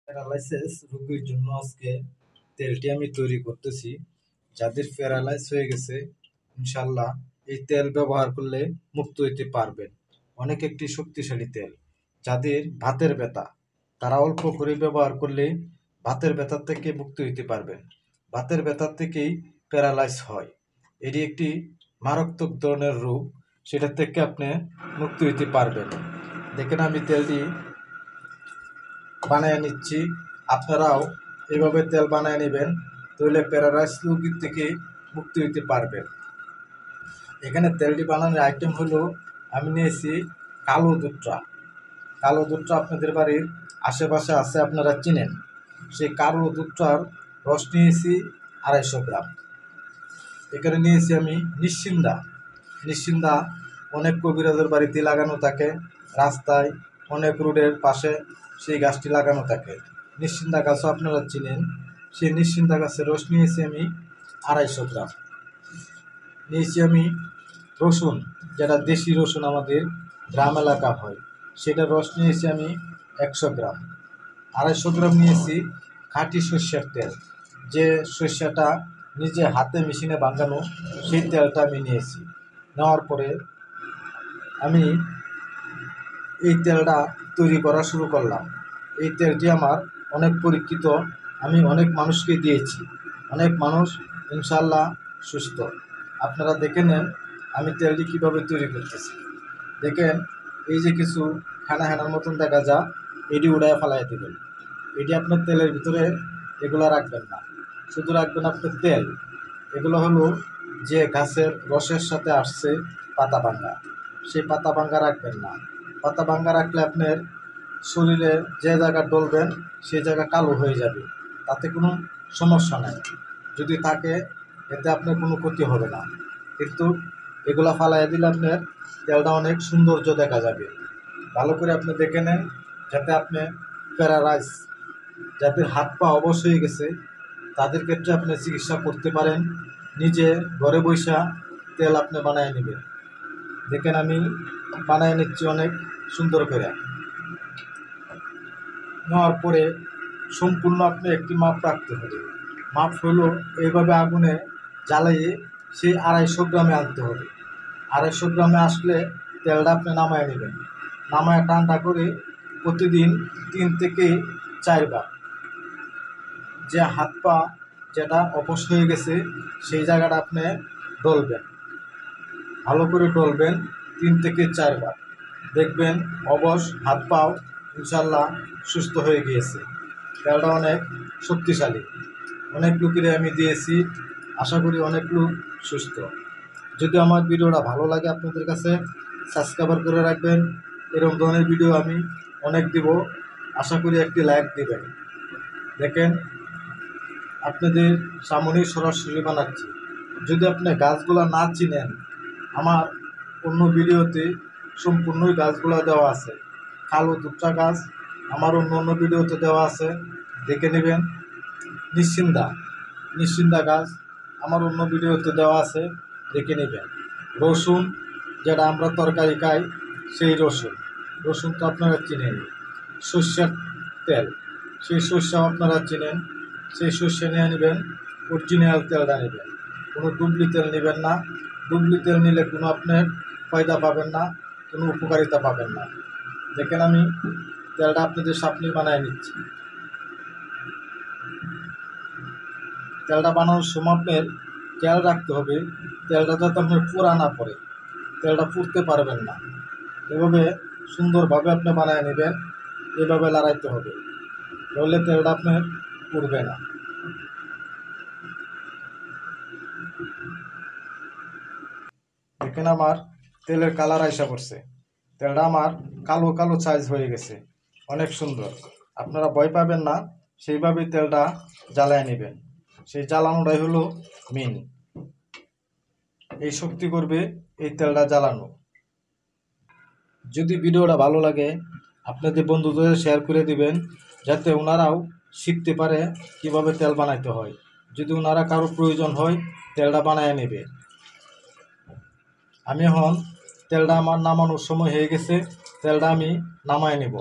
Paralysis রোগীর জন্য আজকে তেলটি আমি তৈরি করতেছি। যাদের প্যারালাইজ হয়ে গেছে ইনশাল্লাহ এই তেল ব্যবহার করলে মুক্ত হইতে পারবেন। অনেক একটি শক্তিশালী তেল। যাদের ভাতের ব্যথা তারা অল্প করে ব্যবহার করলে ভাতের ব্যথার থেকে মুক্ত হইতে পারবেন। ভাতের ব্যথার থেকেই প্যারালাইজ হয়, এটি একটি মারাত্মক ধরনের রোগ, সেটা থেকে আপনি মুক্ত হইতে পারবেন। দেখেন আমি তেলটি বানিয়ে নিচ্ছি, আপনারাও এভাবে তেল বানিয়ে নেবেন, তাহলে প্যারালাইস রোগীর থেকে মুক্তি হইতে পারবেন। এখানে তেলটি বানানোর আইটেম হলো আমি নিয়েছি কালো দুধটা। কালো দুধটা আপনাদের বাড়ির আশেপাশে আছে, আপনারা চিনেন। সেই কালো দুধটার রস নিয়েছি 250 গ্রাম। এখানে নিয়েছি আমি নিশ্চিন্দা অনেক কবিরাজের বাড়িতে লাগানো থাকে, রাস্তায় অনেক রোডের পাশে সেই গাছটি লাগানো থাকে। নিশ্চিন্দা গাছও আপনারা চিনেন। সেই নিশ্চিন্দা গাছের রস নিয়েছি আমি 250 গ্রাম। নিয়েছি আমি রসুন, যেটা দেশি রসুন আমাদের গ্রাম এলাকা হয়, সেটার রস নিয়েছি আমি 100 গ্রাম। 250 গ্রাম নিয়েছি খাঁটি সর্ষের তেল, যে সর্ষেটা নিজে হাতে মেশিনে বাঁধানো, সেই তেলটা আমি নিয়েছি। নেওয়ার পরে আমি এই তেলটা তৈরি করা শুরু করলাম। এই তেলটি আমার অনেক পরীক্ষিত, আমি অনেক মানুষকে দিয়েছি, অনেক মানুষ ইনশাল্লাহ সুস্থ। আপনারা দেখে নেন আমি তেলটি কীভাবে তৈরি করতেছি। দেখেন এই যে কিছু হেনার মতন দেখা যা, এটি উড়ায় ফেলাই দেবেন। এটি আপনার তেলের ভিতরে এগুলো রাখবেন না, শুধু রাখবেন আপনার তেল। এগুলো হলো যে গাছের রসের সাথে আসছে পাতা ভাঙ্গা, সেই পাতা ভাঙ্গা রাখবেন না। পাতা ভাঙ্গা রাখলে আপনার শরীরে যে জায়গা ডলবেন সেই জায়গা কালো হয়ে যাবে, তাতে কোনো সমস্যা নাই। যদি থাকে এতে আপনার কোনো ক্ষতি হবে না, কিন্তু এগুলা ফালাই দিলে আপনার তেলটা অনেক সৌন্দর্য দেখা যাবে। ভালো করে আপনি দেখে নেন, যাতে আপনি প্যারালাইজ, যাদের হাত পা অবশ হয়ে গেছে তাদের ক্ষেত্রে আপনি চিকিৎসা করতে পারেন। নিজে ঘরে বৈশা তেল আপনি বানিয়ে নেবেন। দেখেন আমি বানিয়ে নিচ্ছি অনেক সুন্দর করে। নেওয়ার পরে সম্পূর্ণ আপনি একটি মাপ রাখতে হবে। মাপ হলো এইভাবে আগুনে জ্বালিয়ে সেই 250 গ্রামে আনতে হবে। 250 গ্রামে আসলে তেলটা আপনি নামায় নেবেন। নামায় ঠান্ডা করে প্রতিদিন 3 থেকে 4 বার, যে হাত পা যেটা অবশ হয়ে গেছে সেই জায়গাটা আপনি ডলবেন, ভালো করে ডলবেন 3 থেকে 4 বার। দেখবেন অবশ হাত পাও ইনশাল্লাহ সুস্থ হয়ে গিয়েছে। তেলটা অনেক শক্তিশালী, অনেক লোকেরই আমি দিয়েছি, আশা করি অনেক লোক সুস্থ। যদি আমার ভিডিওটা ভালো লাগে আপনাদের কাছে সাবস্ক্রাইব করে রাখবেন। এরকম ধরনের ভিডিও আমি অনেক দিব, আশা করি একটি লাইক দিবেন। দেখেন আপনাদের সামনেই সরাসরি বানাচ্ছি। যদি আপনি গাছগুলা না চিনেন, আমার অন্য ভিডিওতে সম্পূর্ণই গাছগুলা দেওয়া আছে। কালো দুধটা গাছ আমার অন্য ভিডিওতে দেওয়া আছে, দেখে নেবেন। নিশ্চিন্দা গাছ আমার অন্য ভিডিওতে দেওয়া আছে, দেখে নেবেন। রসুন, যেটা আমরা তরকারি খাই সেই রসুন তো আপনারা চিনেন। সর্ষের তেল, সেই সর্ষেও আপনারা চিনেন, সেই সর্ষে নিয়ে নেবেন। অরিজিনাল তেলটা নেবেন, কোনো ডুবলি তেল নেবেন না। ডুবলি তেল নিলে কোনো আপনার ফায়দা পাবেন না, কোনো উপকারিতা পাবেন না। দেখেন আমি তেলটা আপনাদের সামনে বানিয়ে নিচ্ছি। তেলটা বানানোর সময় আপনার খেয়াল রাখতে হবে তেলটা যাতে আপনার পোড়া না পড়ে, তেলটা পুড়তে পারবেন না। এভাবে সুন্দরভাবে আপনি বানিয়ে নেবেন, এভাবে লড়াইতে হবে, তাহলে তেলটা আপনার পুড়বে না। দেখেন আমার তেলের কালার আইসা পড়ছে, তেলটা আমার কালো কালো সাইজ হয়ে গেছে, অনেক সুন্দর। আপনারা ভয় পাবেন না, সেইভাবেই তেলটা জ্বালায় নেবেন। সেই জ্বালানোটাই হলো মেন, এই শক্তি করবে এই তেলটা জ্বালানো। যদি ভিডিওটা ভালো লাগে আপনাদের বন্ধুদের শেয়ার করে দিবেন, যাতে ওনারাও শিখতে পারে কিভাবে তেল বানাইতে হয়। যদি ওনারা কারো প্রয়োজন হয় তেলটা বানায় নেবে। আমি এখন তেলটা আমার নামানোর সময় হয়ে গেছে, তেলটা আমি নামায় নেব।